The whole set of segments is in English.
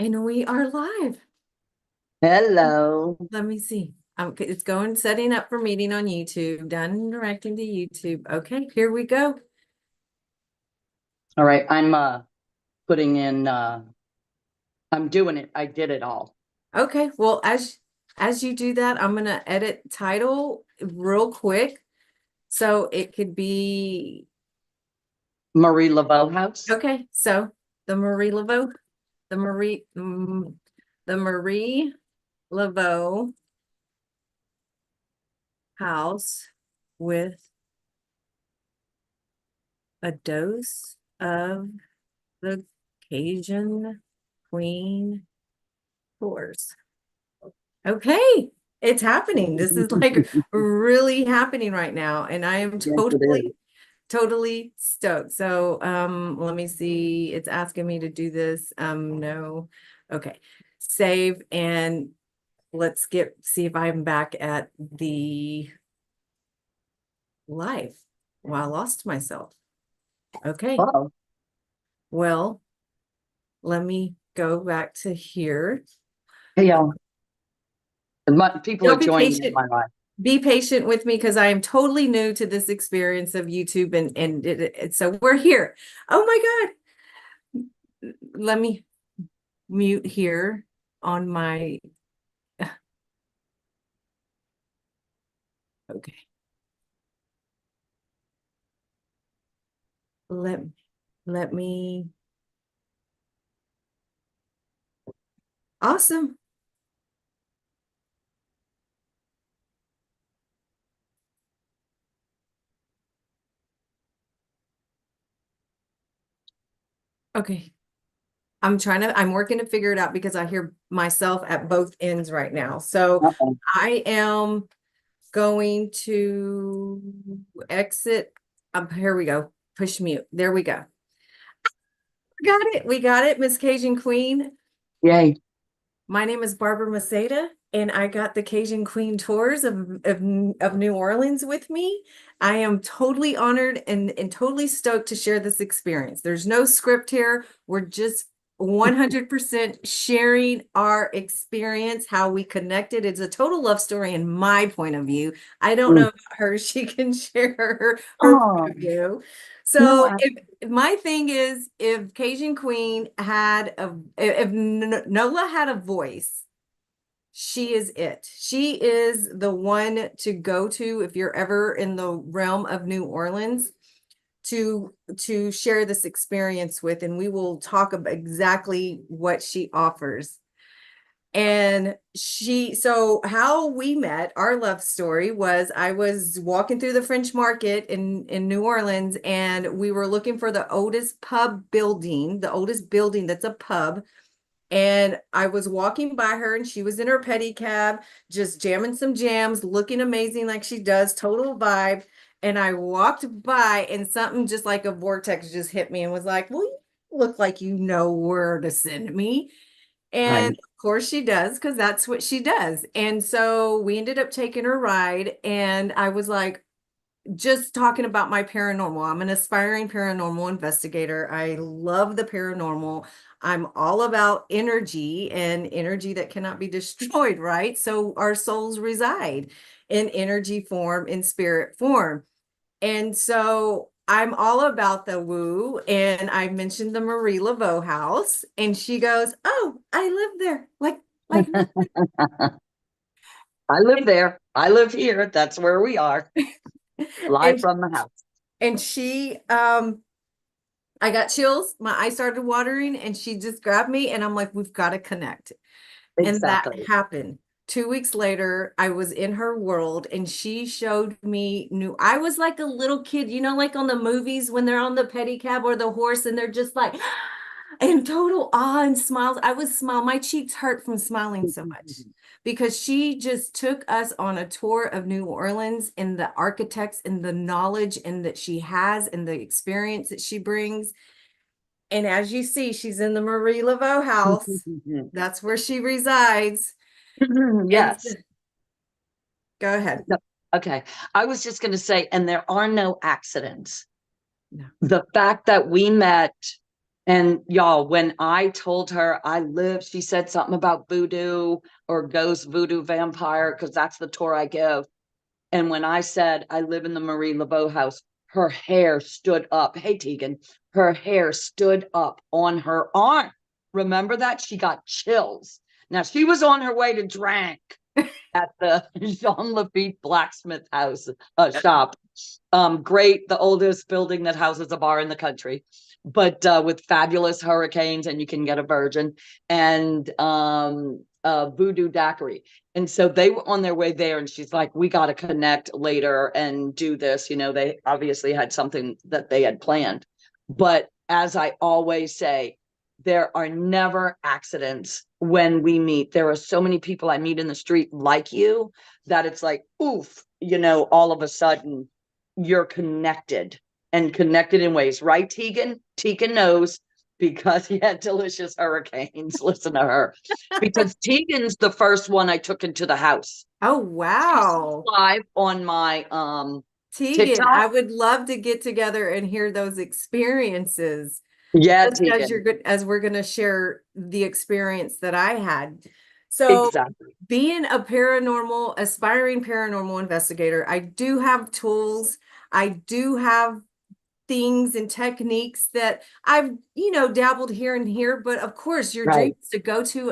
And we are live. Hello. Let me see. It's going setting up for meeting on YouTube. Done directing to YouTube. Okay, here we go. All right, I'm putting in I'm doing it. I did it all. Okay, well, as you do that, I'm gonna edit title real quick. So it could be Marie Laveau house. okay, so the Marie Leveau, the Marie the Marie Leveau house with a dose of the Cajun Queen Tours. Okay, it's happening. This is like really happening right now, and I am Yes, it is. totally stoked. So, let me see. It's asking me to do this. No. Okay. Save and let's see if I'm back at the live. Well, I lost myself. Okay. Oh, Well, let me go back to here. hey, people Y'all are joining in my life. be patient with me because I am totally new to this experience of YouTube and so we're here. Oh my God. Let me mute here on my okay. Let let me awesome. Okay. I'm working to figure it out because I hear myself at both ends right now. So Uh-oh. I am going to exit. Here we go. Push mute. There we go. Got it. We got it, Miss Cajun Queen. Yay. My name is Barbara Maceda, and I got the Cajun Queen Tours of New Orleans with me. I am totally honored and totally stoked to share this experience. There's no script here. We're just 100% sharing our experience, how we connected. It's a total love story in my point of view. I don't know Mm. about her. She can share her point Oh, of view. no, So if my thing is if Cajun Queen had if Nola had a voice, she is it. She is the one to go to if you're ever in the realm of New Orleans to share this experience with, and we will talk about exactly what she offers. And so how we met, our love story was I was walking through the French Market in New Orleans, and we were looking for the oldest pub building, the oldest building that's a pub. And I was walking by her, and she was in her pedicab, just jamming some jams, looking amazing like she does, total vibe. And I walked by, and something just like a vortex just hit me and was like, well, you look like you know where to send me. And right. of course she does, because that's what she does. And so we ended up taking her ride, and I was like, just talking about my paranormal. I'm an aspiring paranormal investigator. I love the paranormal. I'm all about energy and energy that cannot be destroyed, right? So our souls reside in energy form, in spirit form. And so I'm all about the woo. And I mentioned the Marie Laveau house, and she goes, "Oh, I live there." Like nothing. I live there. I live here. That's where we are. Live And from the house. and she I got chills. My eyes started watering, and she just grabbed me, and I'm like, we've got to connect. And that Exactly. happened. 2 weeks later, I was in her world, and she showed me new. I was like a little kid, like on the movies when they're on the pedicab or the horse, and they're just like in total awe and smiles. I was smile. My cheeks hurt from smiling so much because she just took us on a tour of New Orleans and the architects and the knowledge and that she has and the experience that she brings. And as you see, she's in the Marie Laveau house. That's where she resides. And Yes. go ahead. No, okay. I was just going to say, and there are no accidents. No. The fact that we met And y'all, when I told her I live, she said something about voodoo or ghost voodoo vampire, because that's the tour I give. And when I said I live in the Marie Laveau house, her hair stood up. Hey, Tegan, her hair stood up on her arm. Remember that? She got chills. Now, she was on her way to drink at the Jean Lafitte blacksmith house shop. Great, the oldest building that houses a bar in the country, but with fabulous hurricanes, and you can get a virgin, and voodoo daiquiri. And so they were on their way there, and she's like, we got to connect later and do this. You know, they obviously had something that they had planned. But as I always say, there are never accidents when we meet. There are so many people I meet in the street like you that it's like, oof, you know, all of a sudden you're connected and connected in ways, right, Tegan? Tegan knows because he had delicious hurricanes. Listen to her. Because Tegan's the first one I took into the house. Oh, She's wow. live on my Tegan, TikTok. I would love to get together and hear those experiences. Yeah, Just as Tegan. as we're going to share the experience that I had. So, Exactly. being a aspiring paranormal investigator, I do have tools. I do have things and techniques that I've, dabbled here and here. But of course, your dream Right. is to go to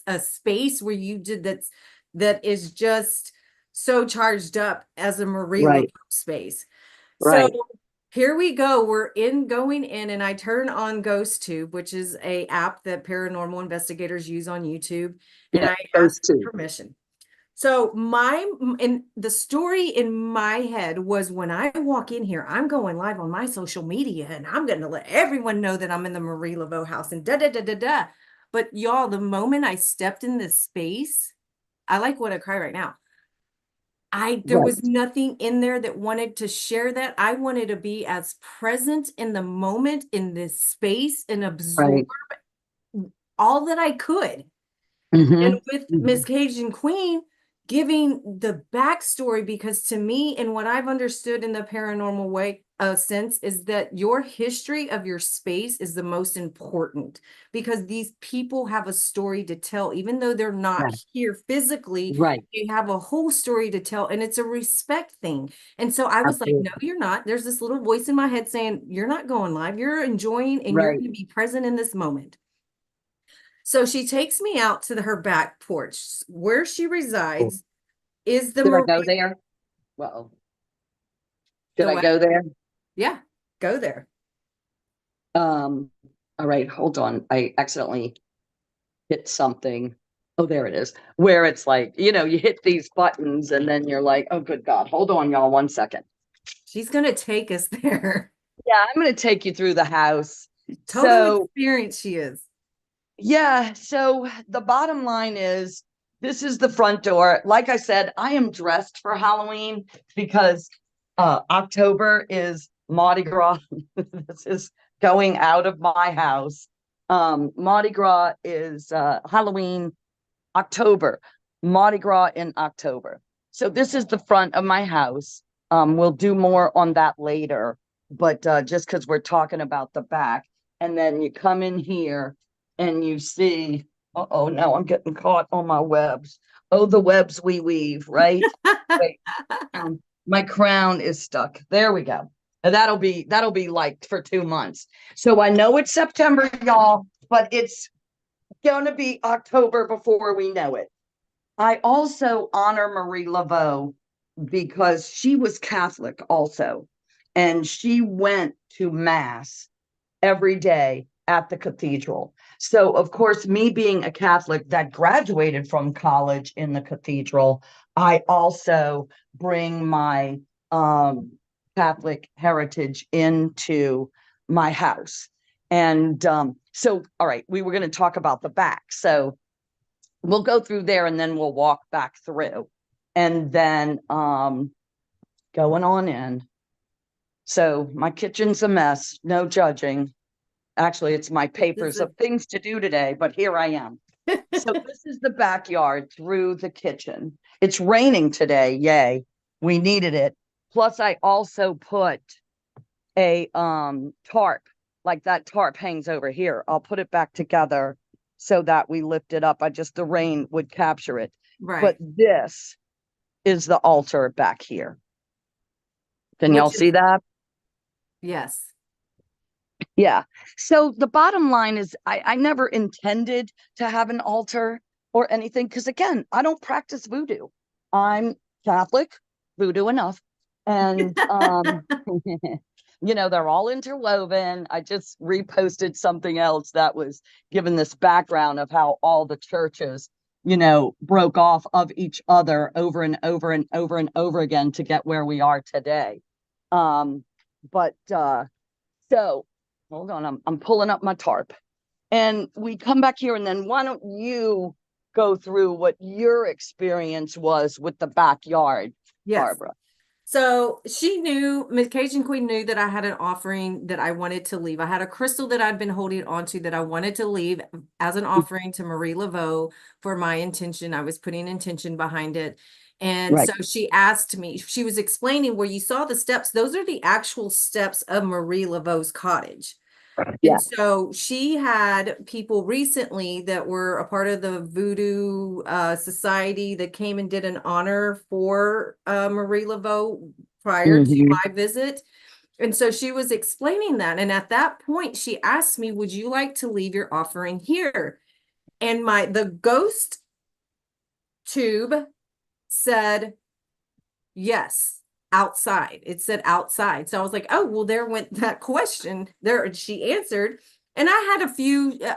a space where you did that is just so charged up as a Marie Laveau Right. space. So Right. here we go. We're going in, and I turn on GhostTube, which is a app that paranormal investigators use on YouTube, and Yeah. I Those ask two. permission. So and the story in my head was when I walk in here, I'm going live on my social media, and I'm going to let everyone know that I'm in the Marie Laveau house and da da da da da. But y'all, the moment I stepped in this space, I like want to cry right now. There was Right. nothing in there that wanted to share that. I wanted to be as present in the moment in this space and absorb Right. all that I could. And Mm-hmm. with Miss Mm-hmm. Cajun Queen giving the backstory, because to me, and what I've understood in the paranormal way sense, is that your history of your space is the most important, because these people have a story to tell, even though they're not Yeah. here physically. Right. They have a whole story to tell, and it's a respect thing. And so I was like, no, Absolutely. you're not. There's this little voice in my head saying, you're not going live. You're enjoying, and you're Right. going to be present in this moment. So she takes me out to her back porch. Where she Cool. resides is the Should I Marie, go there? Well, should the I what? go there? Yeah, go there. Um, all right, hold on. I accidentally hit something. Oh, there it is. Where it's like, you know, you hit these buttons and then you're like, oh, good God. Hold on, y'all, 1 second. She's gonna take us there. Yeah, I'm going to take you through the house. Total So, experience she is. yeah, so the bottom line is this is the front door. Like I said, I am dressed for Halloween because October is Mardi Gras. This is going out of my house. Mardi Gras is Halloween, October, Mardi Gras in October. So this is the front of my house. We'll do more on that later, but just because we're talking about the back. And then you come in here and you see, oh, now I'm getting caught on my webs. Oh, the webs we weave, right? Wait, my crown is stuck. There we go. And that'll be like for 2 months. So I know it's September, y'all, but it's gonna be October before we know it. I also honor Marie Laveau because she was Catholic also, and she went to mass every day at the cathedral. So, of course, me being a Catholic that graduated from college in the cathedral, I also bring my Catholic heritage into my house. And so, all right, we were going to talk about the back. So, we'll go through there and then we'll walk back through. And then going on in. So, my kitchen's a mess, no judging. Actually, it's my This papers is of things to do today, but here I am. So this is the backyard through the kitchen. It's raining today. Yay. We needed it. Plus, I also put a tarp like that tarp hangs over here. I'll put it back together so that we lift it up. The rain would capture it. But Right. this is the altar back here. Can y'all Which see is, that? yes. Yeah. So the bottom line is I never intended to have an altar or anything because, again, I don't practice voodoo. I'm Catholic, voodoo enough. And, they're all interwoven. I just reposted something else that was given this background of how all the churches, broke off of each other over and over and over and over again to get where we are today. So hold on, I'm pulling up my tarp. And we come back here, and then why don't you go through what your experience was with the backyard, Yes. Barbara? So she knew, Miss Cajun Queen knew that I had an offering that I wanted to leave. I had a crystal that I'd been holding on to that I wanted to leave as an offering to Marie Laveau for my intention. I was putting intention behind it. And Right. so she asked me, she was explaining where you saw the steps. Those are the actual steps of Marie Laveau's cottage. Yeah. And so she had people recently that were a part of the Voodoo Society that came and did an honor for Marie Laveau prior to Mhm. my visit. And so she was explaining that. And at that point, she asked me, would you like to leave your offering here? And the ghost tube said, yes, outside. It said outside. So I was like, oh, well, there went that question. There, she answered. And I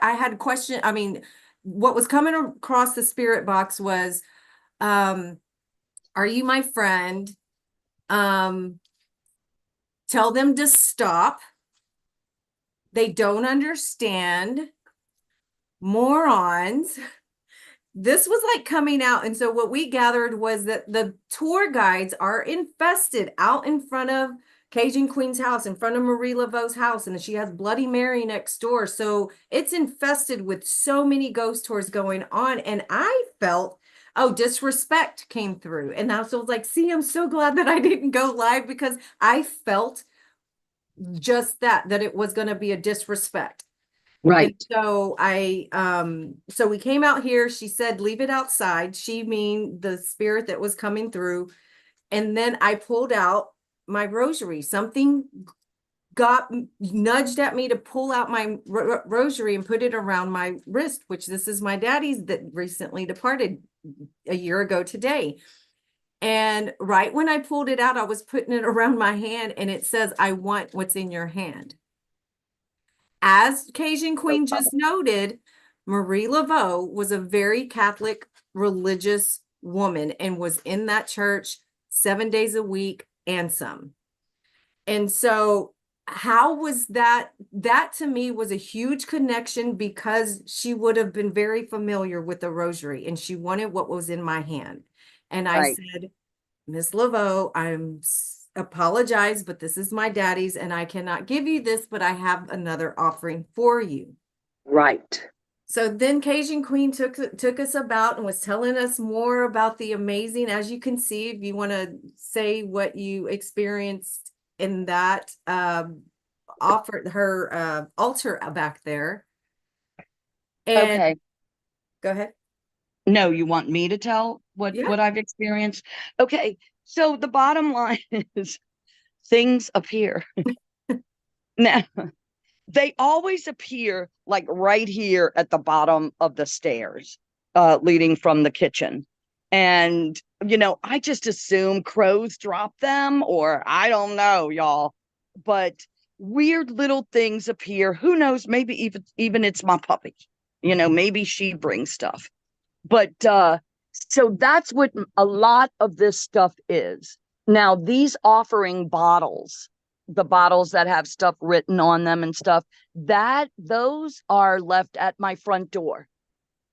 had a question. I mean, what was coming across the spirit box was, um, are you my friend? Um, Tell them to stop. They don't understand. Morons. This was like coming out. And so what we gathered was that the tour guides are infested out in front of Cajun Queen's house, in front of Marie Laveau's house, and she has Bloody Mary next door. So it's infested with so many ghost tours going on. And I felt, oh, disrespect came through. And I was like, see, I'm so glad that I didn't go live because I felt just that it was going to be a disrespect. And Right. so we came out here. She said, leave it outside. She mean the spirit that was coming through. And then I pulled out my rosary. Something got nudged at me to pull out my rosary and put it around my wrist, which this is my daddy's that recently departed a year ago today. And right when I pulled it out, I was putting it around my hand and it says, I want what's in your hand. As Cajun Queen just noted, Marie Laveau was a very Catholic religious woman and was in that church 7 days a week and some. And so how was that? That to me was a huge connection because she would have been very familiar with the rosary and she wanted what was in my hand. And I Right. said, Miss Laveau, apologize, but this is my daddy's and I cannot give you this, but I have another offering for you. Right. So then Cajun Queen took us about and was telling us more about the amazing, as you can see, if you want to say what you experienced in that offered her altar back there. And Okay. go ahead. No, you want me to tell Yeah. what I've experienced? Okay. So the bottom line is things appear. Now, they always appear like right here at the bottom of the stairs leading from the kitchen. And, I just assume crows drop them, or I don't know, y'all. But weird little things appear. Who knows? Maybe even it's my puppy. Maybe she brings stuff. But so that's what a lot of this stuff is. Now, these offering bottles, the bottles that have stuff written on them and stuff, those are left at my front door,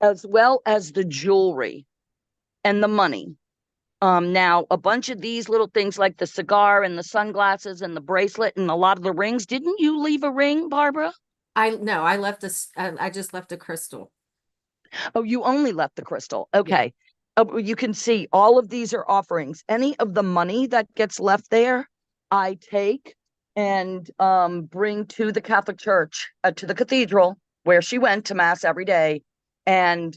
as well as the jewelry and the money. Now, a bunch of these little things like the cigar and the sunglasses and the bracelet and a lot of the rings. Didn't you leave a ring, Barbara? I no, I left I just left a crystal. Oh, you only left the crystal. Yeah. Okay. You can see all of these are offerings. Any of the money that gets left there, I take and bring to the Catholic Church, to the cathedral where she went to mass every day, and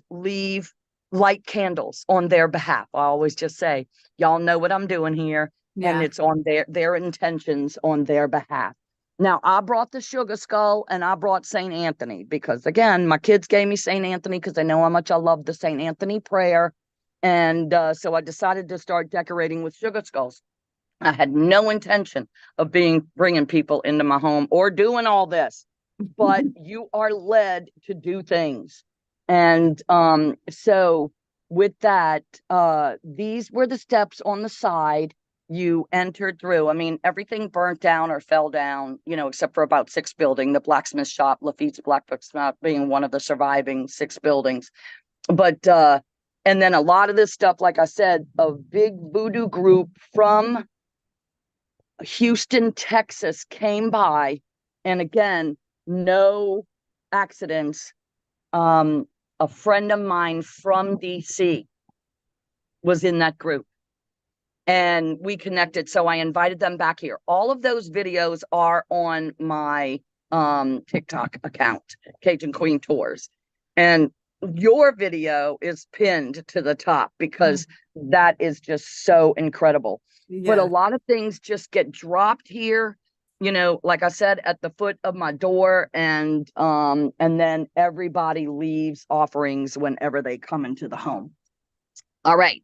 light candles on their behalf. I always just say, y'all know what I'm doing here, and Yeah. it's on their intentions on their behalf. Now, I brought the sugar skull and I brought St. Anthony because, again, my kids gave me St. Anthony because they know how much I love the St. Anthony prayer. And so I decided to start decorating with sugar skulls. I had no intention of bringing people into my home or doing all this, but you are led to do things. And so with that, these were the steps on the side you entered through. I mean, everything burnt down or fell down, except for about 6 buildings, the blacksmith shop, Lafitte's Black Book Shop being one of the surviving 6 buildings. But and then a lot of this stuff, like I said, a big voodoo group from Houston, Texas came by, and again, no accidents. A friend of mine from DC was in that group, and we connected. So I invited them back here. All of those videos are on my TikTok account, Cajun Queen Tours, and your video is pinned to the top because that is just so incredible. But a Yeah. lot of things just get dropped here, like I said, at the foot of my door, and then everybody leaves offerings whenever they come into the home. All right.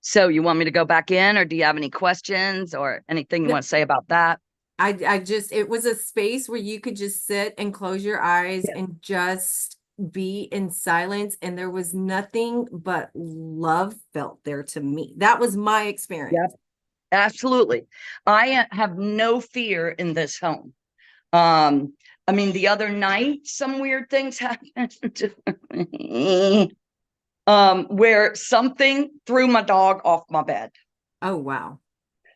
So you want me to go back in, or do you have any questions or anything you want to say about that? It was a space where you could just sit and close your eyes and just be in silence. And there was nothing but love felt there to me. That was my experience. Yep, absolutely. I have no fear in this home. I mean, the other night, some weird things happened where something threw my dog off my bed. Oh, wow.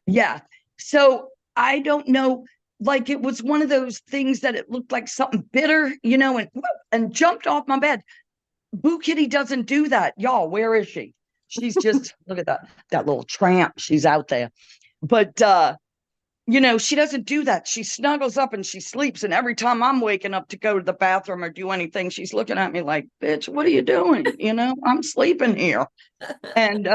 Yeah. So I don't know, like it was one of those things that it looked like something bitter, and jumped off my bed. Boo Kitty doesn't do that. Y'all, where is she? She's just, look at that little tramp. She's out there. But she doesn't do that. She snuggles up and she sleeps. And every time I'm waking up to go to the bathroom or do anything, she's looking at me like, bitch, what are you doing? I'm sleeping here. And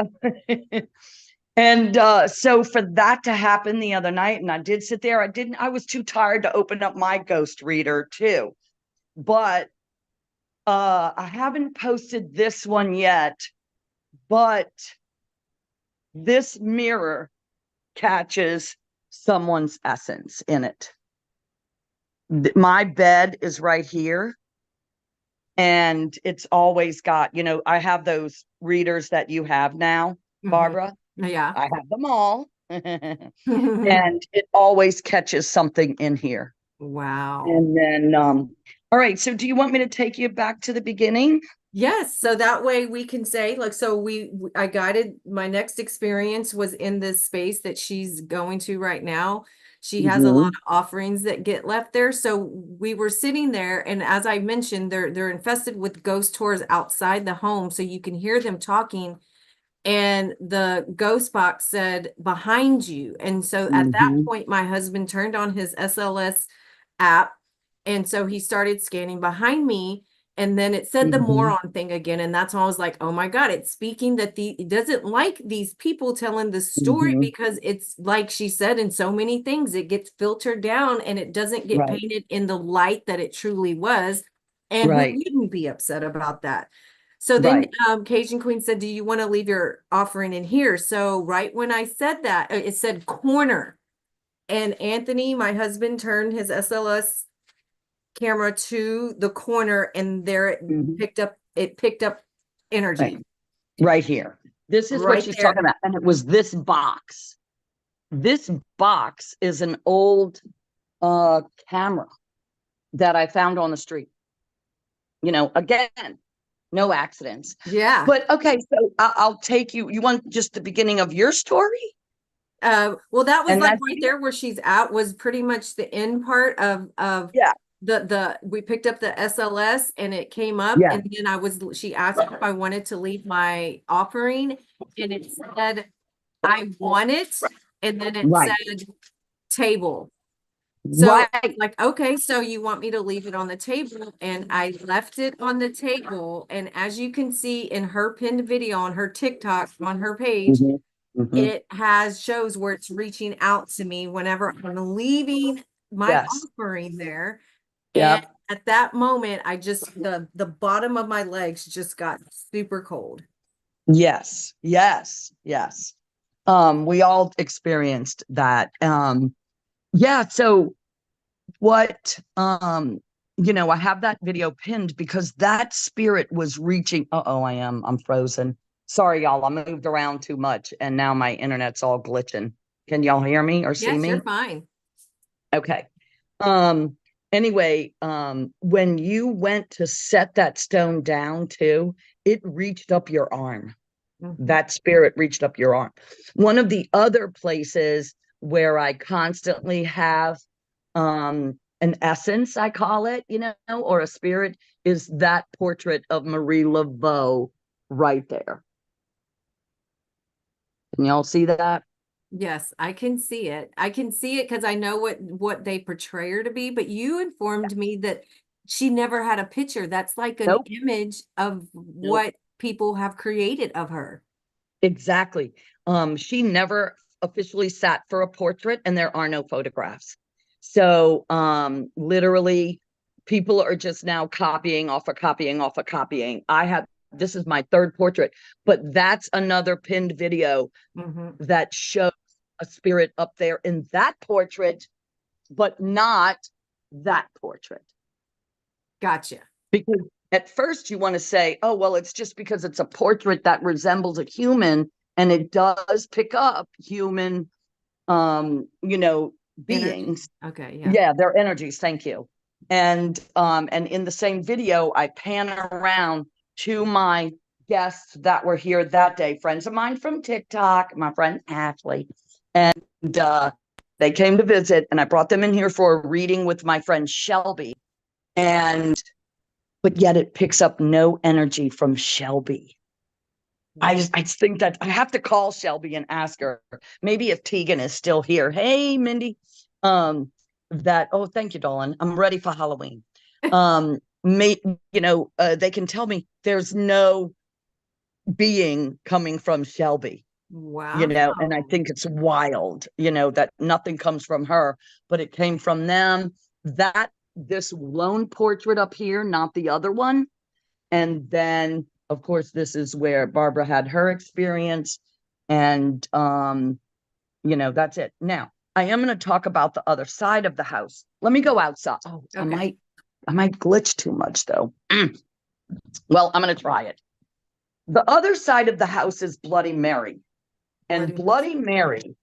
so for that to happen the other night, and I did sit there, I was too tired to open up my ghost reader too. But I haven't posted this one yet, but this mirror catches someone's essence in it. My bed is right here, and it's always got, I have those readers that you have now, Barbara. Yeah. I have them all. And it always catches something in here. Wow. And then, all right. So do you want me to take you back to the beginning? Yes, so that way we can say, like, so I guided, my next experience was in this space that she's going to right now. She has a lot of offerings that get left there. So we were sitting there, and as I mentioned, they're infested with ghost tours outside the home, so you can hear them talking. And the ghost box said behind you. And so at that point, my husband turned on his SLS app. And so he started scanning behind me. And then it said the moron thing again. And that's when I was like, oh my God, it's speaking that it doesn't like these people telling the story because it's like she said in so many things, it gets filtered down and it doesn't get Right. painted in the light that it truly was. And who Right. wouldn't be upset about that? So then Right. Cajun Queen said, do you want to leave your offering in here? So right when I said that, it said corner. And Anthony, my husband, turned his SLS camera to the corner, and there it picked up energy. Right here. This is what Right she's there. talking about. And it was this box. This box is an old camera that I found on the street. Again, no accidents. Yeah. But okay, so I'll take you. You want just the beginning of your story? Well, that was And like that's right there where she's at was pretty much the end part of yeah. we picked up the SLS and it came up, Yeah. and then she asked if I wanted to leave my offering, and it said I want it, and then it Right. said table. So Right. like, okay, so you want me to leave it on the table, and I left it on the table. And as you can see in her pinned video on her TikTok on her page, Mhm, mhm. it has shows where it's reaching out to me whenever I'm leaving my Yes. offering there. And Yep. at that moment, I just the bottom of my legs just got super cold. Yes. Yes. Yes. We all experienced that. Yeah. So what, I have that video pinned because that spirit was reaching. Uh-oh, I'm frozen. Sorry, y'all. I moved around too much and now my internet's all glitching. Can y'all hear me or see Yes, you're me? fine. Okay. Um, anyway, when you went to set that stone down too, it reached up your arm. Mhm. That spirit reached up your arm. One of the other places where I constantly have an essence, I call it, or a spirit, is that portrait of Marie Laveau right there. Can y'all see that? Yes, I can see it. I can see it because I know what they portray her to be, but you informed me that she never had a picture. That's like an Nope. image of Nope. what people have created of her. Exactly. She never officially sat for a portrait, and there are no photographs. So, literally, people are just now copying off of copying off of copying. This is my third portrait, but that's another pinned video Hmm. that shows a spirit up there in that portrait, but not that portrait. Gotcha. Because at first you want to say, oh, well, it's just because it's a portrait that resembles a human and it does pick up human, Energy. beings. Okay, yeah. Yeah, their energies. Thank you. And in the same video, I pan around to my guests that were here that day, friends of mine from TikTok, my friend Ashley, and they came to visit, and I brought them in here for a reading with my friend Shelby, and but yet it picks up no energy from Shelby. I think that I have to call Shelby and ask her. Maybe if Tegan is still here. Hey, Mindy. Oh, thank you, darling. I'm ready for Halloween. May they can tell me there's no being coming from Shelby, Wow. and I think it's wild, that nothing comes from her, but it came from them. That this lone portrait up here, not the other one. And then, of course, this is where Barbara had her experience. And, that's it. Now, I am going to talk about the other side of the house. Let me go outside. Oh, Okay. I might glitch too much though. Well, I'm going to try it. The other side of the house is Bloody Mary. And Bloody. Bloody Mary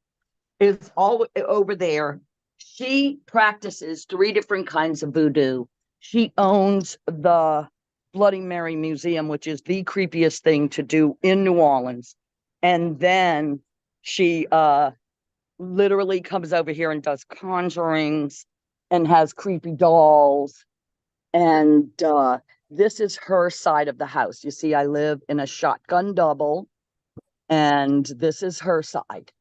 is all over there. She practices three different kinds of voodoo. She owns the Bloody Mary Museum, which is the creepiest thing to do in New Orleans. And then she literally comes over here and does conjurings and has creepy dolls. And this is her side of the house. You see, I live in a shotgun double, and this is her side.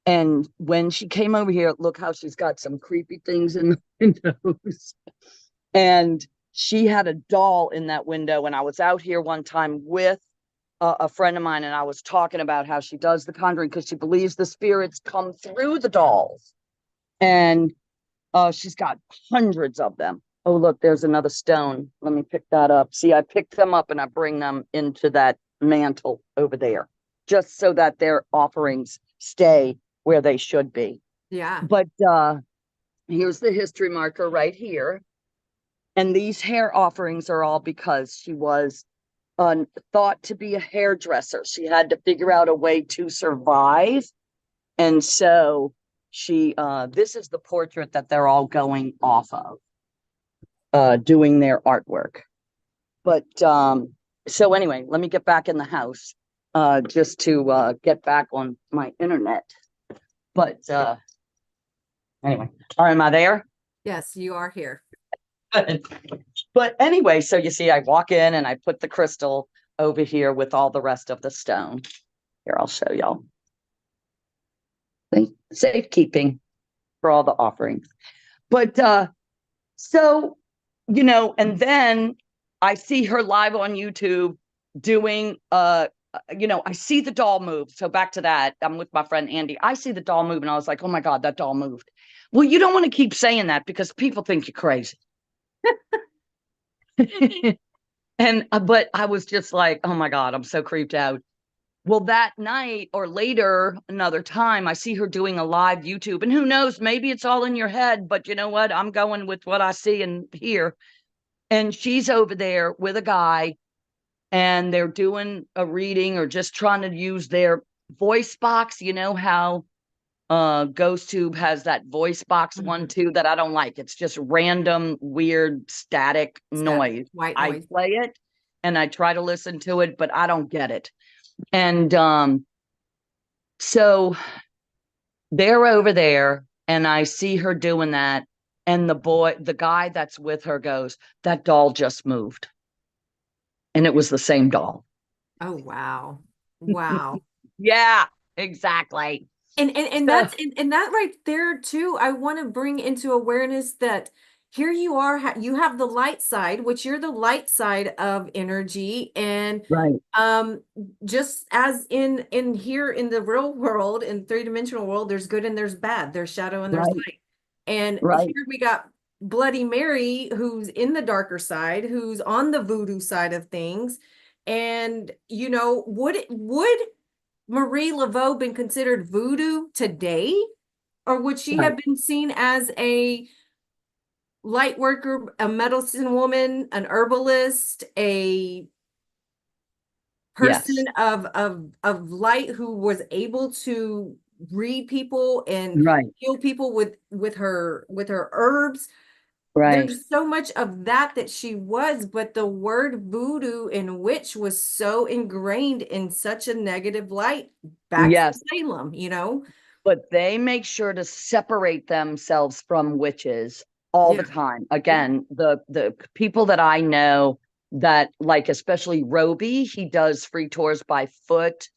And when she came over here, look how she's got some creepy things in the windows. And she had a doll in that window. And I was out here one time with a friend of mine, and I was talking about how she does the conjuring because she believes the spirits come through the dolls. And she's got hundreds of them. Oh, look, there's another stone. Let me pick that up. See, I pick them up and I bring them into that mantle over there, just so that their offerings stay where they should be. Yeah. But here's the history marker right here. And these hair offerings are all because she was thought to be a hairdresser. She had to figure out a way to survive. And so this is the portrait that they're all going off of, doing their artwork. But so anyway, let me get back in the house, just to get back on my internet. But anyway, am I there? Yes, you are here. But anyway, so you see, I walk in and I put the crystal over here with all the rest of the stone. Here, I'll show y'all. Safekeeping for all the offerings. But so, and then I see her live on YouTube doing I see the doll move. So back to that. I'm with my friend Andy. I see the doll move and I was like, oh my God, that doll moved. Well, you don't want to keep saying that because people think you're crazy. And but I was just like, oh my God, I'm so creeped out. Well, that night or later, another time, I see her doing a live YouTube. And who knows, maybe it's all in your head, but you know what? I'm going with what I see and hear. And she's over there with a guy, and they're doing a reading or just trying to use their voice box. You know how GhostTube has that voice box one too that I don't like. It's just random, weird, static noise. White I noise. play it and I try to listen to it, but I don't get it. And so they're over there and I see her doing that. And the guy that's with her goes, that doll just moved. And it was the same doll. Oh, wow. Wow. Yeah, exactly. And So, that's and that right there too, I want to bring into awareness that here you are, you have the light side, which you're the light side of energy. And right, um just as in here in the real world, in three-dimensional world, there's good and there's bad, there's shadow and there's right, light. And right, here we got Bloody Mary, who's in the darker side, who's on the voodoo side of things. And would Marie Laveau been considered voodoo today? Or would she right. have been seen as a light worker, a medicine woman, an herbalist, a person Yes, of light who was able to read people and right, heal people with her herbs? right. There's so much of that she was, but the word voodoo and witch was so ingrained in such a negative light back from Yes. Salem. But they make sure to separate themselves from witches all the Yeah. time. Yeah. Again, the people that I know that like, especially Roby, he does free tours by foot.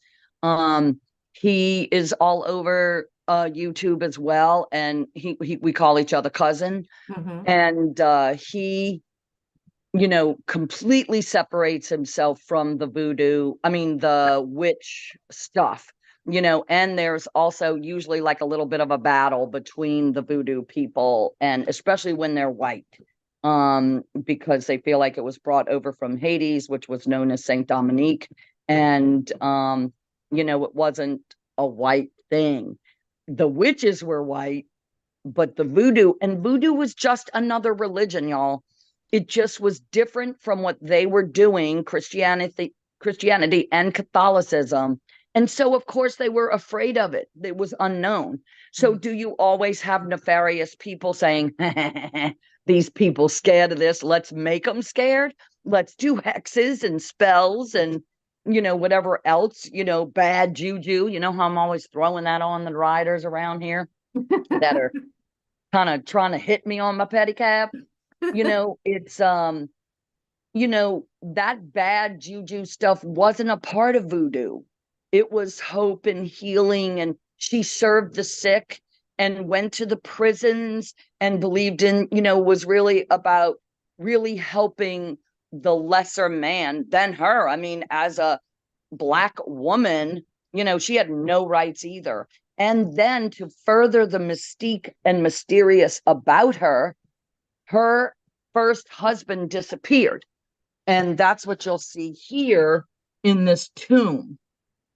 Um, he is all over YouTube as well, and he we call each other cousin. Hmm. And he completely separates himself from the voodoo, I mean, the witch stuff, and there's also usually like a little bit of a battle between the voodoo people, and especially when they're white, because they feel like it was brought over from Hades, which was known as Saint Dominique, and it wasn't a white thing. The witches were white, but the voodoo was just another religion, y'all. It just was different from what they were doing, Christianity and Catholicism. And so of course they were afraid of it. It was unknown. So do you always have nefarious people saying, these people scared of this, let's make them scared? Let's do hexes and spells and whatever else, bad juju. You know how I'm always throwing that on the riders around here that are kind of trying to hit me on my pedicab. It's that bad juju stuff wasn't a part of voodoo. It was hope and healing, and she served the sick and went to the prisons and believed in, was really about really helping the lesser man than her. I mean, as a Black woman, she had no rights either. And then to further the mystique and mysterious about her first husband disappeared. And that's what you'll see here in this tomb.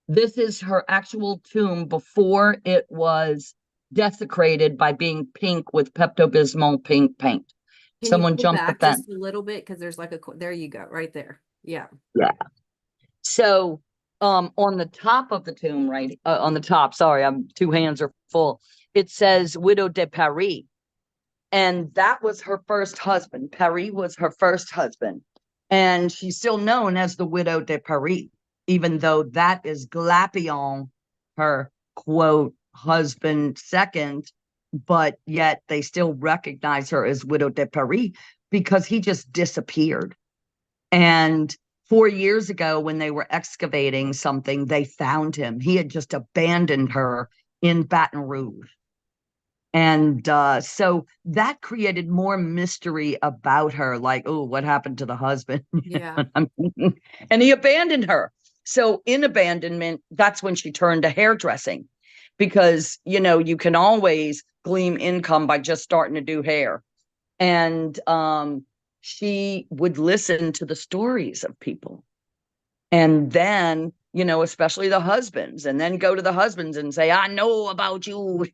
This is her actual tomb before it was desecrated by being pink with Pepto-Bismol pink paint. Can you Someone pull jumped the back fence. just a little bit? Because there's like there you go, right there. Yeah. Yeah. So on the top of the tomb, right, on the top, sorry, I'm two hands are full. It says Widow de Paris. And that was her first husband. Paris was her first husband. And she's still known as the Widow de Paris, even though that is Glapion, her quote husband second, but yet they still recognize her as Widow de Paris because he just disappeared. And 4 years ago, when they were excavating something, they found him. He had just abandoned her in Baton Rouge. And so that created more mystery about her, like, oh, what happened to the husband? Yeah. And he abandoned her. So in abandonment, that's when she turned to hairdressing, because, you can always glean income by just starting to do hair. And she would listen to the stories of people. And then, especially the husbands, and then go to the husbands and say, I know about you.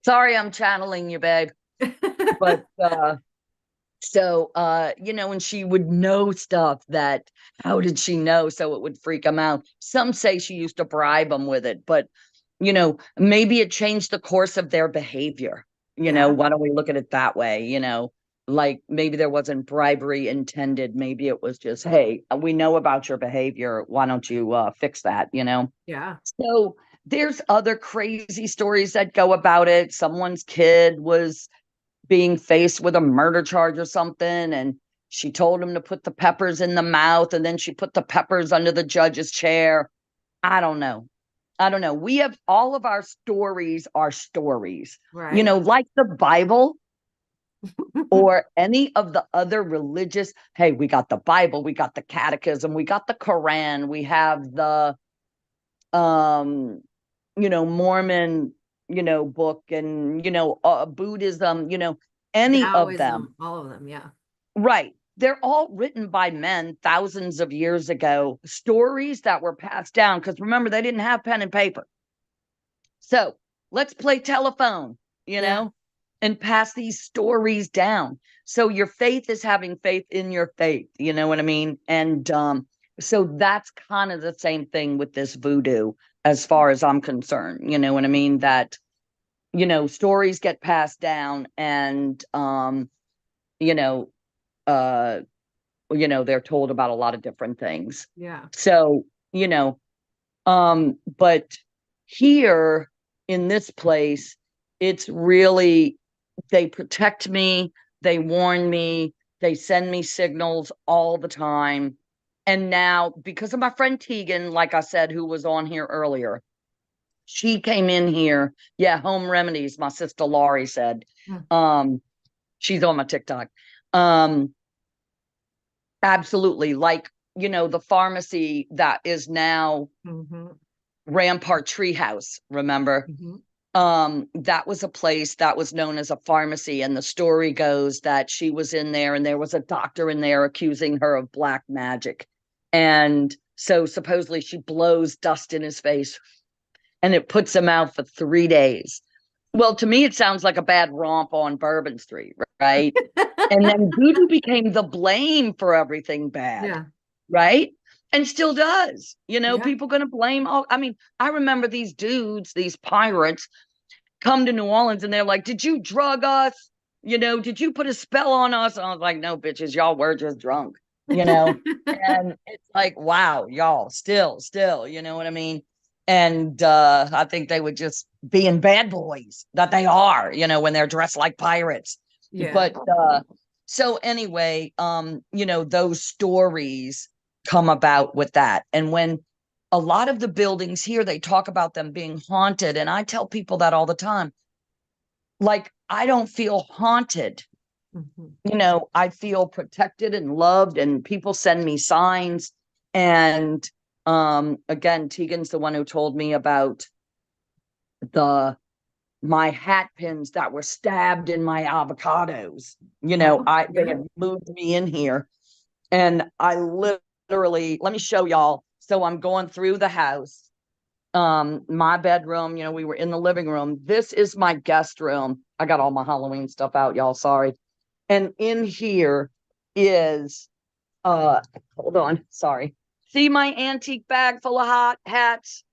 Sorry, I'm channeling you, babe. But so and she would know stuff that, how did she know? So it would freak them out. Some say she used to bribe them with it, but maybe it changed the course of their behavior. Yeah. Why don't we look at it that way? Like maybe there wasn't bribery intended. Maybe it was just, hey, we know about your behavior. Why don't you fix that? Yeah. So there's other crazy stories that go about it. Someone's kid was being faced with a murder charge or something, and she told him to put the peppers in the mouth, and then she put the peppers under the judge's chair. I don't know. We have, all of our stories are stories, Right. like the Bible or any of the other religious. Hey, we got the Bible, we got the Catechism, we got the Quran, we have the Mormon, book, and, Buddhism, any of them. Taoism, all of them. Yeah. Right. They're all written by men thousands of years ago, stories that were passed down. Because remember, they didn't have pen and paper. So let's play telephone, Yeah. and pass these stories down. So your faith is having faith in your faith. You know what I mean? And so that's kind of the same thing with this voodoo, as far as I'm concerned. You know what I mean? That, stories get passed down, and you know, uh, they're told about a lot of different things. Yeah. So, but here in this place, it's really, they protect me, they warn me, they send me signals all the time. And now, because of my friend Tegan, like I said, who was on here earlier, she came in here. Yeah, home remedies, my sister Laurie said. Mm. She's on my TikTok. Um, absolutely. Like, the pharmacy that is now Mm-hmm. Rampart Treehouse, remember? Mm-hmm. That was a place that was known as a pharmacy, and the story goes that she was in there and there was a doctor in there accusing her of black magic. And so supposedly she blows dust in his face and it puts him out for 3 days. Well, to me, it sounds like a bad romp on Bourbon Street, right? And then voodoo became the blame for everything bad, Yeah. right? And still does. Yeah. People going to blame all. I mean, I remember these dudes, these pirates, come to New Orleans and they're like, did you drug us? Did you put a spell on us? And I was like, no, bitches, y'all were just drunk, and it's like, wow, y'all still, you know what I mean? And I think they would just being bad boys that they are, when they're dressed like pirates. Yeah. But so anyway, those stories come about with that. And when a lot of the buildings here, they talk about them being haunted. And I tell people that all the time. Like, I don't feel haunted. Mm-hmm. I feel protected and loved, and people send me signs. And again, Tegan's the one who told me about my hat pins that were stabbed in my avocados. Oh, They yeah. had moved me in here, and I literally, let me show y'all. So I'm going through the house, my bedroom, we were in the living room. This is my guest room. I got all my Halloween stuff out, y'all, sorry. And in here is hold on, sorry. See my antique bag full of hot hats?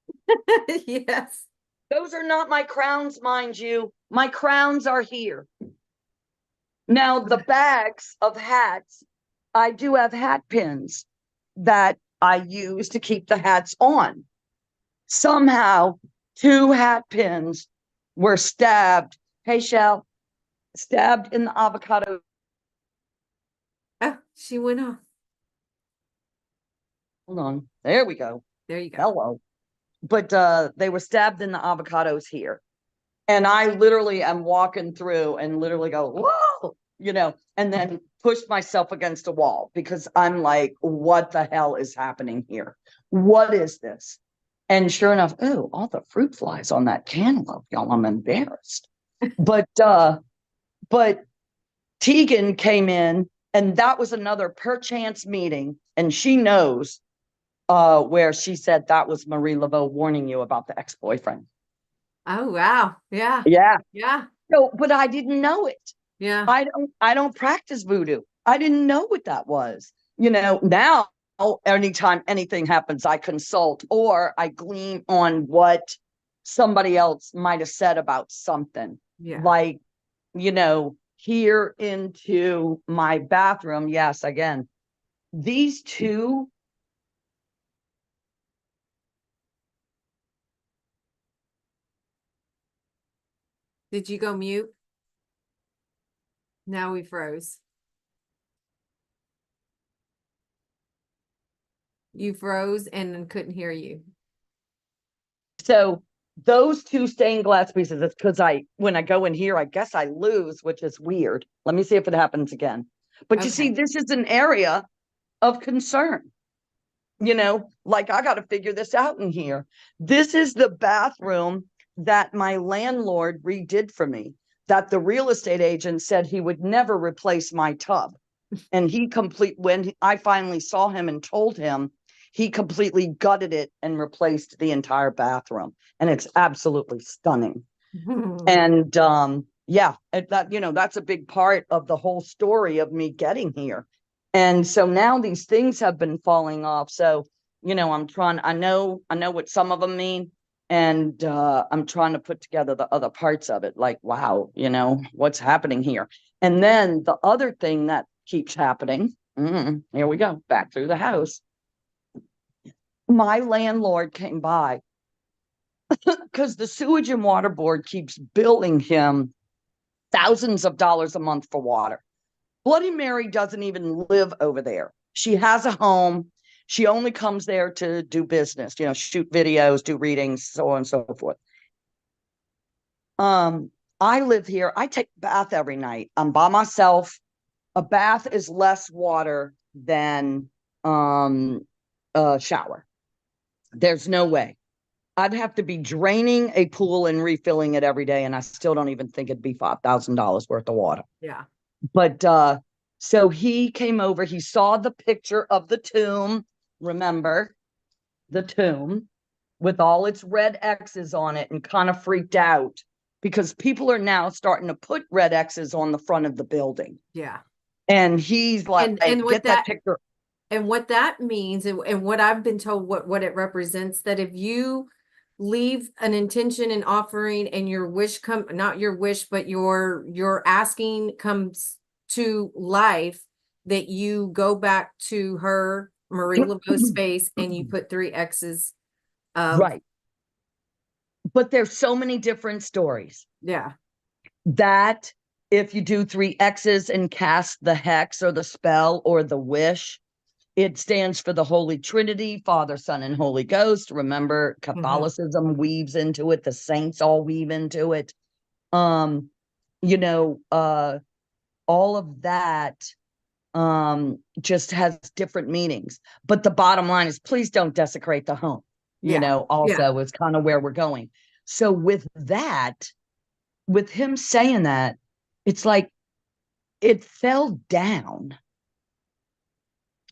Yes. Those are not my crowns, mind you. My crowns are here. Now, the bags of hats, I do have hat pins that I use to keep the hats on. Somehow, 2 hat pins were stabbed. Hey, Shell, stabbed in the avocado. Oh, she went off. Hold on. There we go. There you go. Hello. But they were stabbed in the avocados here. And I literally am walking through and literally go, whoa, and then push myself against a wall because I'm like, what the hell is happening here? What is this? And sure enough, oh, all the fruit flies on that cantaloupe, y'all. I'm embarrassed. But Tegan came in, and that was another perchance meeting, and she knows where she said that was Marie Laveau warning you about the ex-boyfriend. Oh, wow. Yeah. Yeah. Yeah. So, but I didn't know it. Yeah. I don't practice voodoo. I didn't know what that was. Now anytime anything happens, I consult or I glean on what somebody else might have said about something. Yeah. Like, here into my bathroom. Yes, again, these two. Did you go mute? Now we froze. You froze and then couldn't hear you. So those two stained glass pieces, it's because when I go in here, I guess I lose, which is weird. Let me see if it happens again. But you see, this is an area of concern. Like I got to figure this out in here. This is the bathroom that my landlord redid for me, that the real estate agent said he would never replace my tub. And when I finally saw him and told him, he completely gutted it and replaced the entire bathroom. And it's absolutely stunning. And yeah, that's a big part of the whole story of me getting here. And so now these things have been falling off. So, I know what some of them mean. And I'm trying to put together the other parts of it. Like, wow, what's happening here? And then the other thing that keeps happening, here we go, back through the house. My landlord came by because the sewage and water board keeps billing him thousands of dollars a month for water. Bloody Mary doesn't even live over there. She has a home. She only comes there to do business, shoot videos, do readings, so on and so forth. I live here. I take a bath every night. I'm by myself. A bath is less water than a shower. There's no way. I'd have to be draining a pool and refilling it every day, and I still don't even think it'd be $5,000 worth of water. Yeah. But so he came over, he saw the picture of the tomb. Remember the tomb with all its red X's on it, and kind of freaked out because people are now starting to put red X's on the front of the building. Yeah. And he's like, and get that picture. And what that means, and what I've been told, what it represents, that if you leave an intention and offering and your wish not your wish, but your asking comes to life, that you go back to her, Marie Leveau space, and you put 3 X's. Right. But there's so many different stories. Yeah. That if you do 3 X's and cast the hex or the spell or the wish, it stands for the Holy Trinity, Father, Son, and Holy Ghost. Remember, Catholicism weaves into it. The saints all weave into it. All of that just has different meanings. But the bottom line is, please don't desecrate the home. Also is kind of where we're going. So with him saying that, it's like it fell down.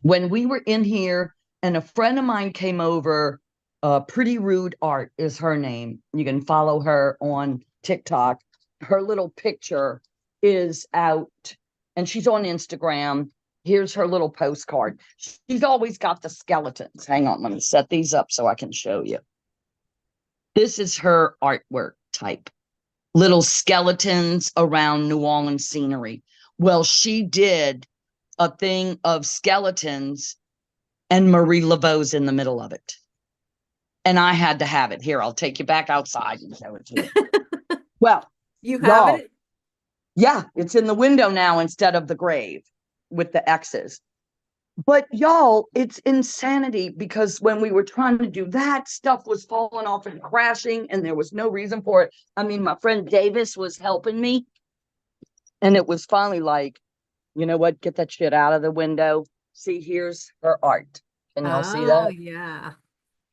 When we were in here and a friend of mine came over, Pretty Rude Art is her name. You can follow her on TikTok. Her little picture is out and she's on Instagram. Here's her little postcard. She's always got the skeletons. Hang on, let me set these up so I can show you. This is her artwork type. Little skeletons around New Orleans scenery. Well, she did a thing of skeletons and Marie Laveau's in the middle of it. And I had to have it. Here, I'll take you back outside and show it to you. Well, you have it? Yeah, it's in the window now instead of the grave with the X's. But y'all, it's insanity because when we were trying to do that, stuff was falling off and crashing, and there was no reason for it. I mean, my friend Davis was helping me, and it was finally like, you know what? Get that shit out of the window. See, here's her art. Can y'all see Oh, that? yeah.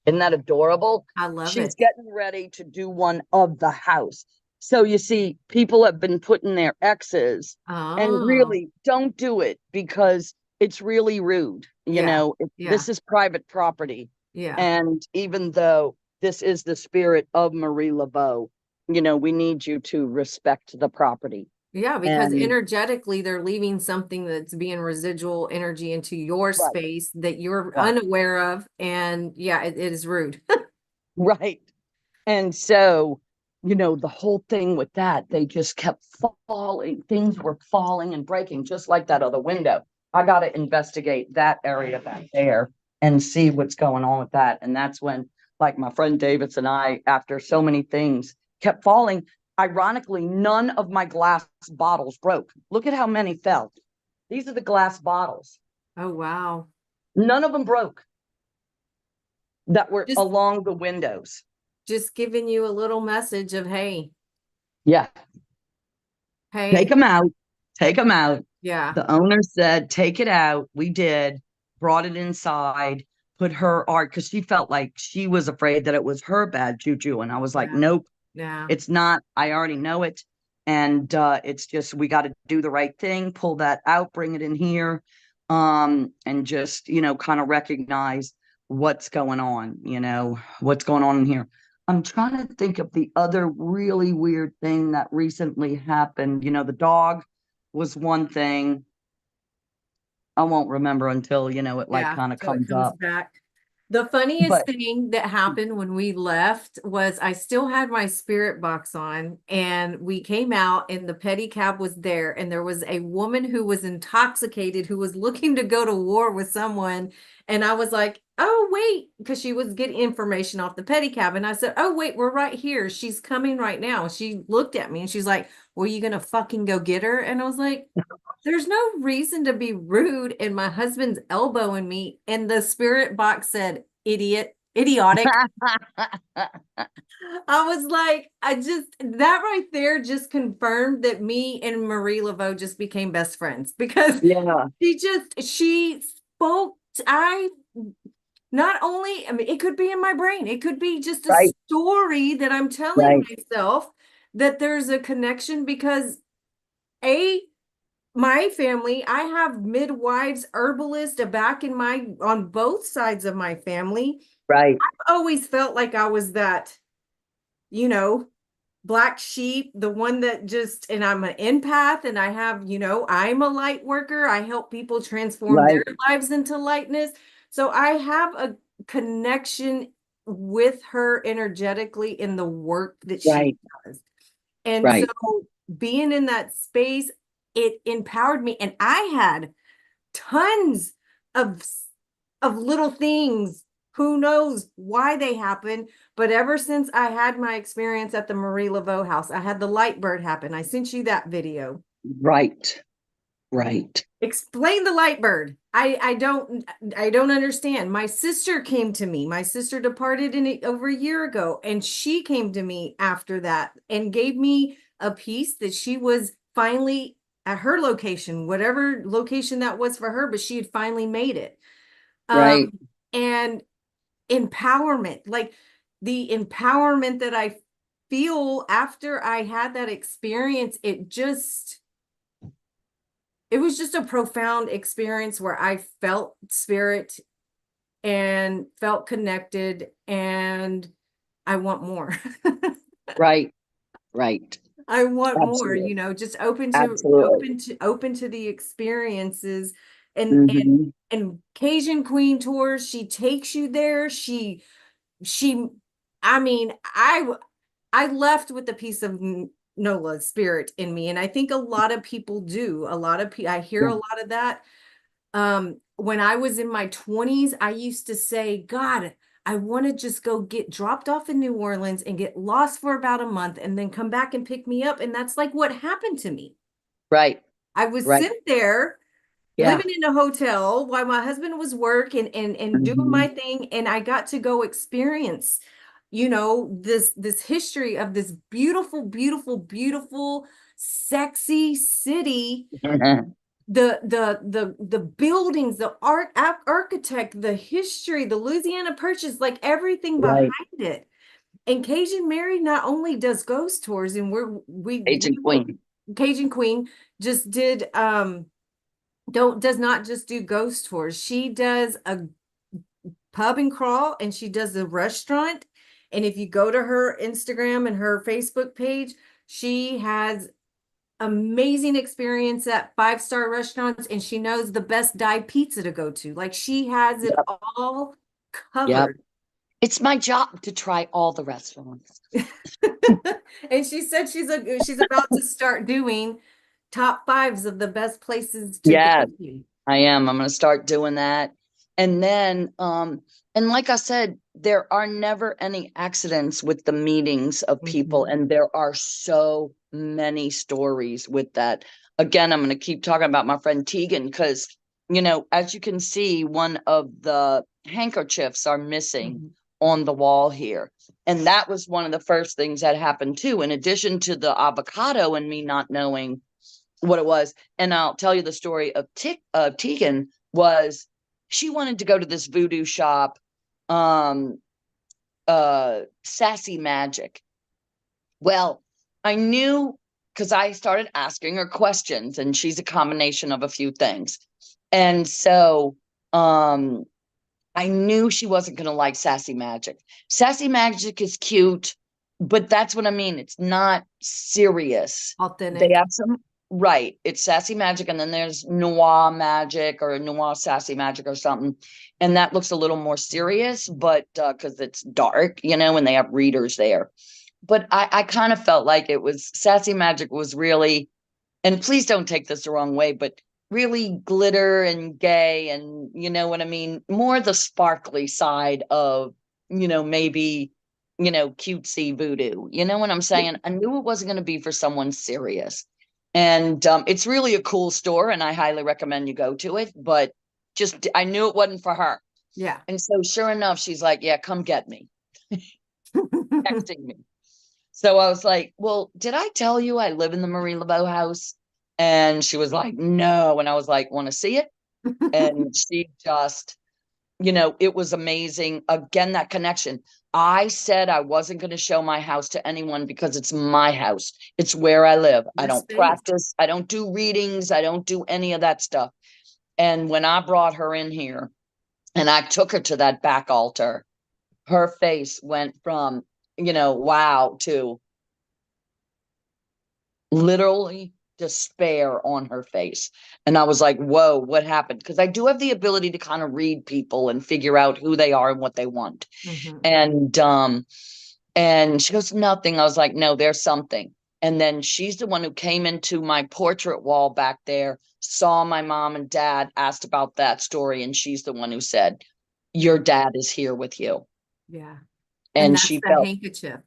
Isn't that adorable? I love She's it. getting ready to do one of the house. So you see, people have been putting their X's, and Oh, really don't do it because it's really rude. yeah. This Yeah. is private property. Yeah. And even though this is the spirit of Marie Laveau, we need you to respect the property. Yeah, because And energetically they're leaving something that's being residual energy into your right, space that you're right, unaware of. And yeah, it is rude. right. And so, the whole thing with that, they just kept falling. Things were falling and breaking, just like that other window. I got to investigate that area back there and see what's going on with that. And that's when, like, my friend Davis and I, after so many things kept falling, ironically, none of my glass bottles broke. Look at how many fell. These are the glass bottles. Oh, wow. None of them broke that were Just along the windows. just giving you a little message of, hey, Yeah. Take hey, them out. Take them out. yeah, The owner said, take it out. We did, brought it inside, put her art because she felt like she was afraid that it was her bad juju. And I was like, yeah, nope, yeah, it's not. I already know it. And it's just, we got to do the right thing, pull that out, bring it in here, and just, kind of recognize what's going on, what's going on in here. I'm trying to think of the other really weird thing that recently happened. The dog was one thing. I won't remember until, it like yeah. kind of So it comes comes up. back. The funniest But thing that happened when we left was I still had my spirit box on, and we came out, and the petty cab was there, and there was a woman who was intoxicated who was looking to go to war with someone. And I was like, oh, wait, because she was getting information off the petty cab. And I said, oh, wait, we're right here. She's coming right now. She looked at me and she's like, well, you gonna fucking go get her? And I was like, there's no reason to be rude. And my husband's elbowing me, and the spirit box said, idiot, idiotic. I was like, that right there just confirmed that me and Marie Laveau just became best friends because yeah, she spoke. I not only, I mean, it could be in my brain, it could be just a right, story that I'm telling right, myself that there's a connection because a my family, I have midwives, herbalists back in my on both sides of my family. right, I always felt like I was that, you know, black sheep, the one that just, and I'm an empath, and I have, I'm a light worker. I help people transform their right, lives into lightness. So I have a connection with her energetically in the work that she right, does. And so right, being in that space, it empowered me. And I had tons of little things. Who knows why they happen? But ever since I had my experience at the Marie Laveau house, I had the light bird happen. I sent you that video. right, right, Explain the light bird. I don't understand. My sister came to me. My sister departed over a year ago, and she came to me after that and gave me a piece that she was finally at her location, whatever location that was for her, but she had finally made it. Um, right, and empowerment, like the empowerment that I feel after I had that experience, it was just a profound experience where I felt spirit and felt connected, and I want more. right, right. I want more, Absolutely, just open to absolutely. open to open to the experiences. And Hmm. Cajun Queen Tours, she takes you there. She I mean, I left with a piece of NOLA spirit in me, and I think a lot of people do. A lot of people, I hear Yeah, a lot of that. When I was in my 20s, I used to say, God, I want to just go get dropped off in New Orleans and get lost for about a month and then come back and pick me up. And that's like what happened to me. right, I was right, sent there Yeah. living in a hotel while my husband was working and doing my Mhm. thing, and I got to go experience, this history of this beautiful, beautiful, beautiful, sexy city. The buildings, the architect, the history, the Louisiana Purchase, like everything behind Right. it. And Cajun Mary not only does ghost tours, and we Agent Queen. Cajun Queen just did don't does not just do ghost tours. She does a pub and crawl, and she does a restaurant. And if you go to her Instagram and her Facebook page, she has amazing experience at five-star restaurants, and she knows the best dive pizza to go to. Like, she has it Yep. all Yep. covered. It's my job to try all the restaurants. And she said she's about to start doing top fives of the best places to go Yeah, to. I am. I'm going to start doing that. And then, and like I said, there are never any accidents with the meetings of people. Mhm. And there are so many stories with that. Again, I'm going to keep talking about my friend Tegan because, as you can see, one of the handkerchiefs are missing Mhm. on the wall here. And that was one of the first things that happened too, in addition to the avocado and me not knowing what it was. And I'll tell you the story of Tegan was she wanted to go to this voodoo shop, um, Sassy Magic. Well, I knew because I started asking her questions, and she's a combination of a few things. And so I knew she wasn't going to like Sassy Magic. Sassy Magic is cute, but that's what I mean. It's not serious. They Authentic. have some, right. It's Sassy Magic, and then there's Noir Magic or Noir Sassy Magic or something. And that looks a little more serious, but because it's dark, and they have readers there. But I kind of felt like it was Sassy Magic was really, and please don't take this the wrong way, but really glitter and gay, and you know what I mean, more the sparkly side of, maybe, cutesy voodoo. You know what I'm saying? I knew it wasn't going to be for someone serious. And it's really a cool store, and I highly recommend you go to it, but just I knew it wasn't for her. Yeah. And so sure enough, she's like, yeah, come get me, texting me. So I was like, well, did I tell you I live in the Marie Laveau house? And she was like, no. And I was like, want to see it? And she just, it was amazing. Again, that connection. I said I wasn't going to show my house to anyone because it's my house. It's where I live. I Your don't space. practice. I don't do readings. I don't do any of that stuff. And when I brought her in here and I took her to that back altar, her face went from, wow, to literally despair on her face. And I was like, whoa, what happened? Because I do have the ability to kind of read people and figure out who they are and what they want. Mhm. And she goes, nothing. I was like, no, there's something. And then she's the one who came into my portrait wall back there, saw my mom and dad, asked about that story, and she's the one who said, your Yeah. dad is here with you. Yeah. And And that's she the felt, handkerchief.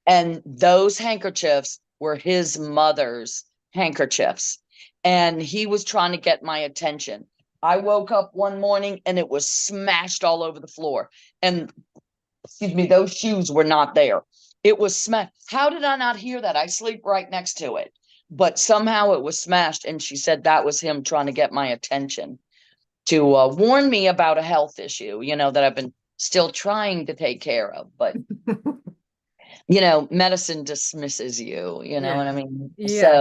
and those handkerchiefs were his mother's handkerchiefs. And he was trying to get my attention. I woke up one morning and it was smashed all over the floor. And excuse me, those shoes were not there. It was smashed. How did I not hear that? I sleep right next to it. But somehow it was smashed. And she said that was him trying to get my attention to warn me about a health issue, that I've been still trying to take care of. But medicine dismisses you, you know what I Yeah. mean? Yeah.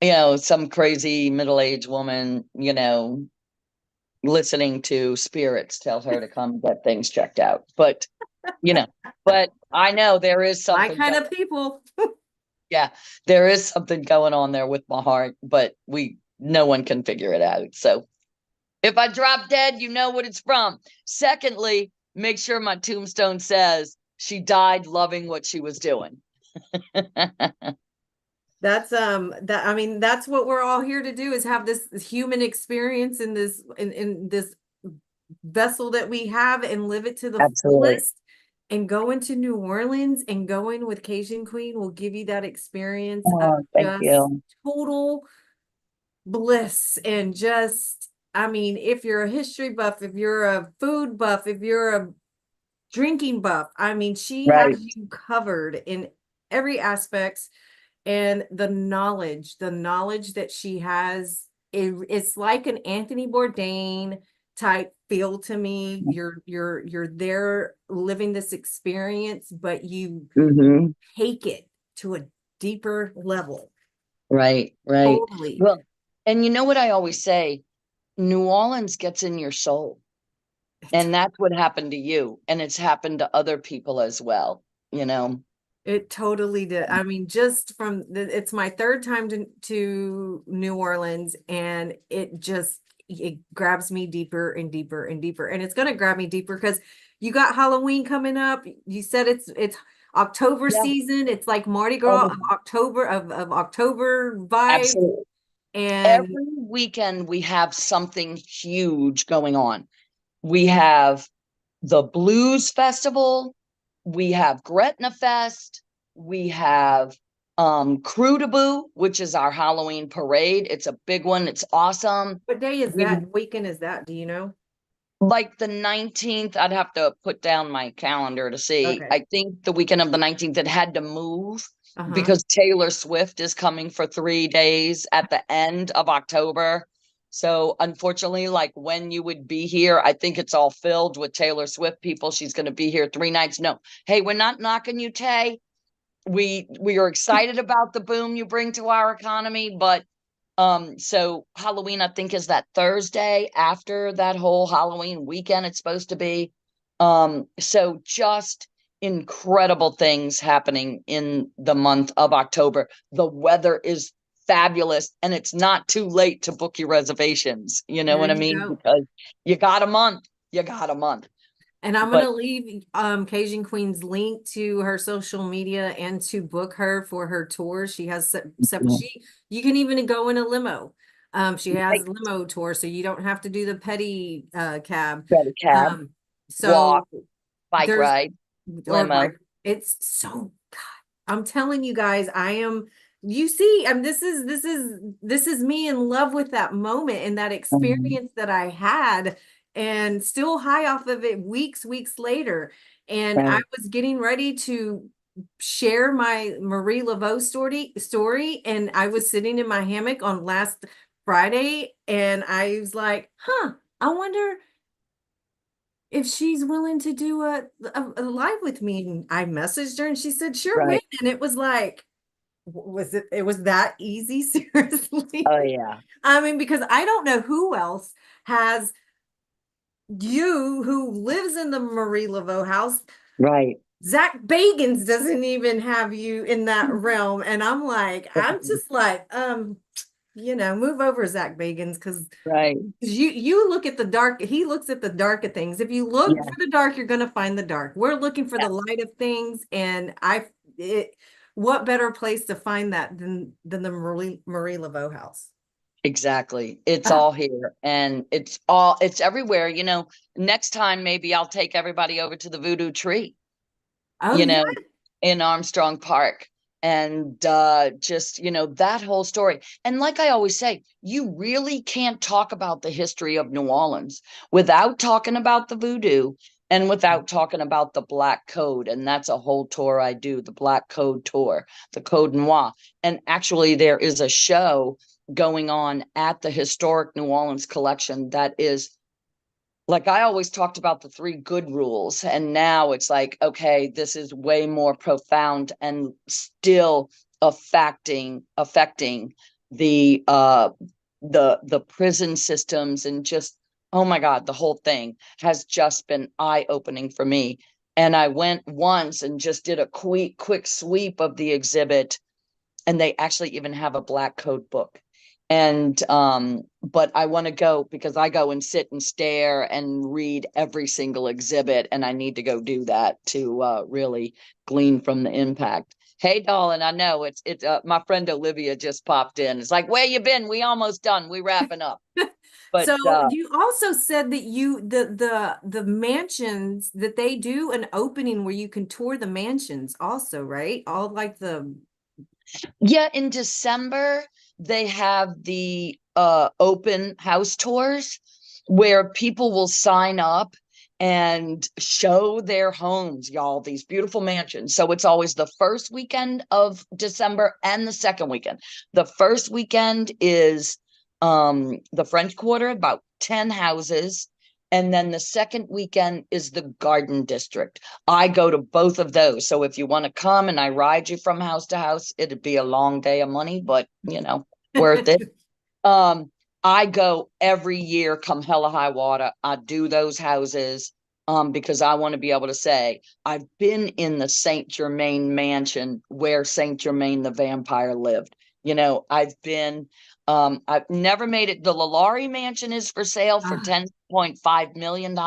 So, some crazy middle-aged woman, listening to spirits tell her to come get things checked out. You know, but I know there is My something kind going, of people. yeah, there is something going on there with my heart, but no one can figure it out. So if I drop dead, you know what it's from. Secondly, make sure my tombstone says she died loving what she was doing. That I mean, that's what we're all here to do, is have this human experience in this vessel that we have, and live it to the Absolutely. fullest. And going to New Orleans and going with Cajun Queen will give you that experience of Oh, thank just you. total bliss, and just I mean, if you're a history buff, if you're a food buff, if you're a drinking buff, I mean, she has Right. you covered in every aspects. And the knowledge that she has, it's like an Anthony Bourdain type feel to me. You're there living this experience, but you Hmm. take it to a deeper level. Right, right. Totally. Well, and you know what I always say, New Orleans gets in your soul. And that's what happened to you. And it's happened to other people as well, you know? It totally did. I mean, just from it's my third time to New Orleans, and it grabs me deeper and deeper and deeper. And it's gonna grab me deeper because you got Halloween coming up. You said it's October Yeah. season. It's like Mardi Oh, Gras of October of October vibes. absolutely. And Every weekend we have something huge going on. We have the Blues Festival, we have Gretna Fest, we have Crew de Boo, which is our Halloween parade. It's a big one, it's awesome. what day is We that? Weekend is that? Do you know? like the 19th, I'd have to put down my calendar to see. Okay. I think the weekend of the 19th it had to move Uh-huh. because Taylor Swift is coming for 3 days at the end of October. So unfortunately, like when you would be here, I think it's all filled with Taylor Swift people. She's going to be here 3 nights. No, hey, we're not knocking you, Tay. We are excited about the boom you bring to our economy, but so Halloween, I think, is that Thursday after that whole Halloween weekend it's supposed to be. So just incredible things happening in the month of October. The weather is fabulous, and it's not too late to book your reservations. You know There what I you mean? go. Because you got a month. You got a month. And I'm But gonna leave Cajun Queen's link to her social media and to book her for her tour. She has separate. yeah, She you can even go in a limo. She has like a limo tour, so you don't have to do the petty cab. credit cab, Um, so walk, bike there's ride, or limo. by it's so God. I'm telling you guys, I am. You see, this is me in love with that moment and that Mhm. experience that I had, and still high off of it weeks later. And I Right. was getting ready to share my Marie Laveau story, and I was sitting in my hammock on last Friday, and I was like, huh, I wonder if she's willing to do a live with me. And I messaged her and she said, sure, when? Right. And it was like, it was that easy? Seriously? Oh yeah. I mean, because I don't know who else has you who lives in the Marie Laveau house. Right. Zach Bagans doesn't even have you in that realm. And I'm just like, move over Zach Bagans, because Right. you look at the dark, he looks at the dark of things. If you look Yeah. for the dark, you're going to find the dark. We're looking for Yeah. the light of things, and what better place to find that than the Marie Laveau house? Exactly. It's Ah, all here and it's everywhere. Next time maybe I'll take everybody over to the Voodoo Tree, oh you yeah. know, in Armstrong Park. And just, that whole story. And like I always say, you really can't talk about the history of New Orleans without talking about the voodoo and without talking about the Black Code. And that's a whole tour I do, the Black Code tour, the Code Noir. And actually, there is a show going on at the Historic New Orleans Collection that is like I always talked about the three good rules, and now it's like, okay, this is way more profound and still affecting the prison systems and just oh my God, the whole thing has just been eye-opening for me. And I went once and just did a quick sweep of the exhibit, and they actually even have a Black Code book. And but I want to go because I go and sit and stare and read every single exhibit, and I need to go do that to really glean from the impact. Hey darling, I know it's my friend Olivia just popped in. It's like, where you been? We almost done, we wrapping up. But So you also said that the mansions, that they do an opening where you can tour the mansions also, right? All like the yeah, in December they have the open house tours where people will sign up and show their homes, y'all, these beautiful mansions. So it's always the first weekend of December and the second weekend. The first weekend is the French Quarter, about 10 houses. And then the second weekend is the Garden District. I go to both of those. So if you want to come and I ride you from house to house, it'd be a long day of money, but worth it. I go every year, come hell or high water. I do those houses because I want to be able to say I've been in the Saint Germain mansion where Saint Germain the vampire lived. I've never made it. The Lalaurie mansion is for sale for $10.5 million.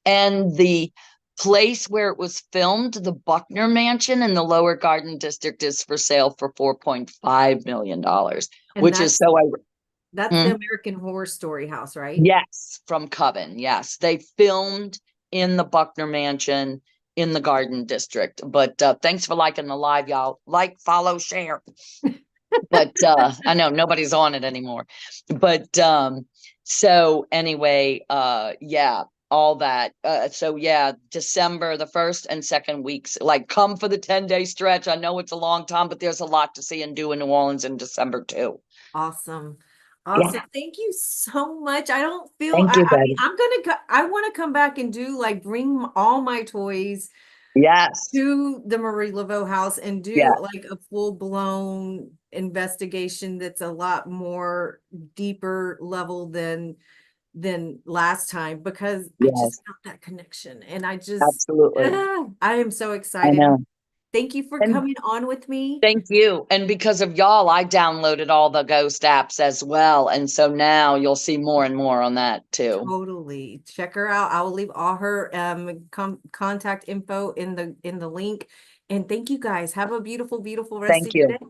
And the place where it was filmed, the Buckner mansion in the Lower Garden District, is for sale for $4.5 million, which is so that's the American Horror Story house, right? Yes, from Coven. Yes, they filmed in the Buckner Mansion in the Garden District. But thanks for liking the live, y'all. Like, follow, share. But I know nobody's on it anymore. But so anyway, yeah, all that. So yeah, December, the first and second weeks, like come for the 10-day stretch. I know it's a long time, but there's a lot to see and do in New Orleans in December too. Awesome. Yeah. Awesome. Thank you so much. I don't feel, Thank you, I mean, baby. I want to come back and do like bring all my toys Yes. to the Marie Laveau house and Yeah. do like a full-blown investigation that's a lot more deeper level than last time, because I just Yes. felt that connection and I just Absolutely. I am so I excited. know. Thank you for And coming on with me. thank you. And because of y'all, I downloaded all the ghost apps as well. And so now you'll see more and more on that too. Totally. Check her out. I will leave all her contact info in the link. And thank you guys. Have a beautiful, beautiful rest Thank of your you. day.